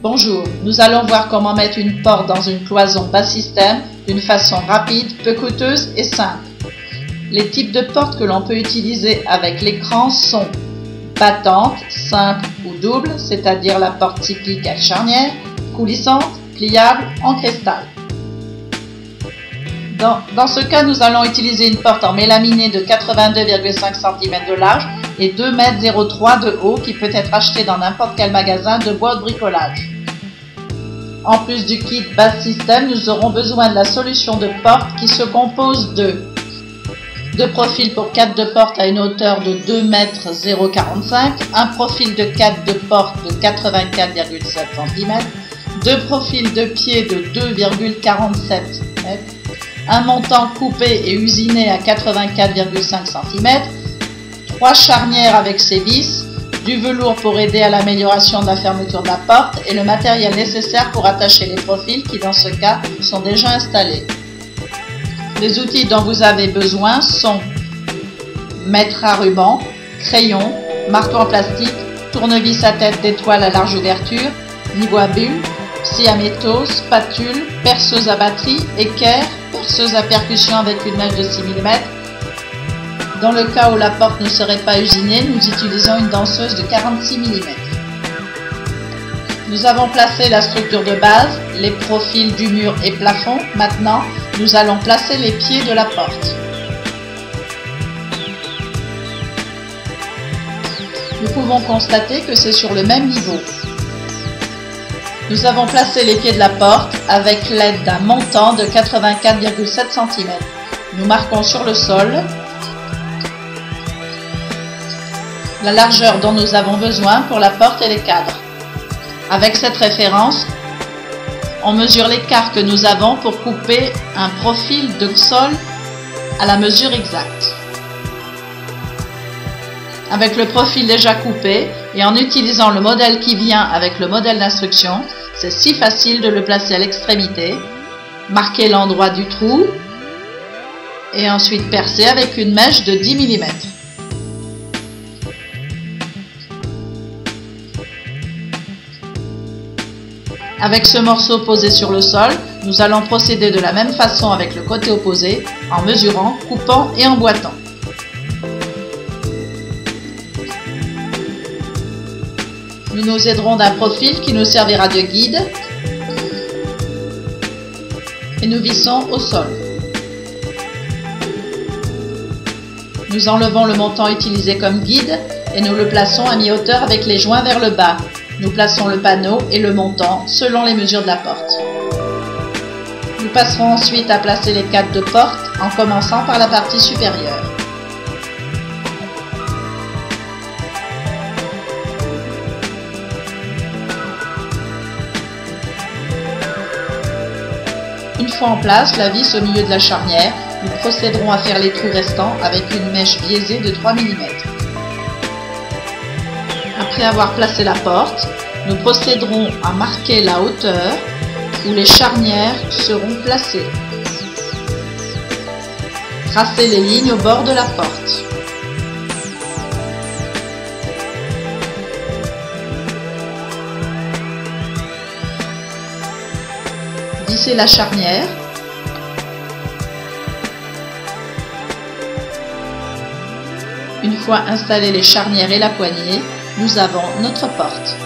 Bonjour, nous allons voir comment mettre une porte dans une cloison bas système d'une façon rapide, peu coûteuse et simple. Les types de portes que l'on peut utiliser avec l'écran sont battante, simple ou double, c'est-à-dire la porte typique à charnière, coulissante, pliable, en cristal. Dans ce cas, nous allons utiliser une porte en mélaminé de 82,5 cm de large et 2,03 m de haut qui peut être achetée dans n'importe quel magasin de bois de bricolage. En plus du kit base système, nous aurons besoin de la solution de porte qui se compose de deux profils pour 4 de porte à une hauteur de 2,045 m, un profil de 4 de porte de 84,7 cm, deux profils de pied de 2,47 m, un montant coupé et usiné à 84,5 cm, 3 charnières avec ses vis, du velours pour aider à l'amélioration de la fermeture de la porte et le matériel nécessaire pour attacher les profils qui dans ce cas sont déjà installés. Les outils dont vous avez besoin sont mètre à ruban, crayon, marteau en plastique, tournevis à tête d'étoile à large ouverture, niveau à bulles, scie à métaux, spatule, perceuse à batterie, équerre, perceuse à percussion avec une mèche de 6 mm. Dans le cas où la porte ne serait pas usinée, nous utilisons une danseuse de 46 mm. Nous avons placé la structure de base, les profils du mur et plafond. Maintenant, nous allons placer les pieds de la porte. Nous pouvons constater que c'est sur le même niveau. Nous avons placé les pieds de la porte avec l'aide d'un montant de 84,7 cm. Nous marquons sur le sol la largeur dont nous avons besoin pour la porte et les cadres. Avec cette référence, on mesure l'écart que nous avons pour couper un profil de sol à la mesure exacte. Avec le profil déjà coupé et en utilisant le modèle qui vient avec le modèle d'instruction, c'est si facile de le placer à l'extrémité, marquer l'endroit du trou et ensuite percer avec une mèche de 10 mm. Avec ce morceau posé sur le sol, nous allons procéder de la même façon avec le côté opposé, en mesurant, coupant et emboîtant. Nous nous aiderons d'un profil qui nous servira de guide et nous vissons au sol. Nous enlevons le montant utilisé comme guide et nous le plaçons à mi-hauteur avec les joints vers le bas. Nous plaçons le panneau et le montant selon les mesures de la porte. Nous passerons ensuite à placer les cadres de porte en commençant par la partie supérieure. Une fois en place, la vis au milieu de la charnière, nous procéderons à faire les trous restants avec une mèche biaisée de 3 mm. Après avoir placé la porte, nous procéderons à marquer la hauteur où les charnières seront placées. Tracez les lignes au bord de la porte. Vissez la charnière. Une fois installées les charnières et la poignée, nous avons notre porte.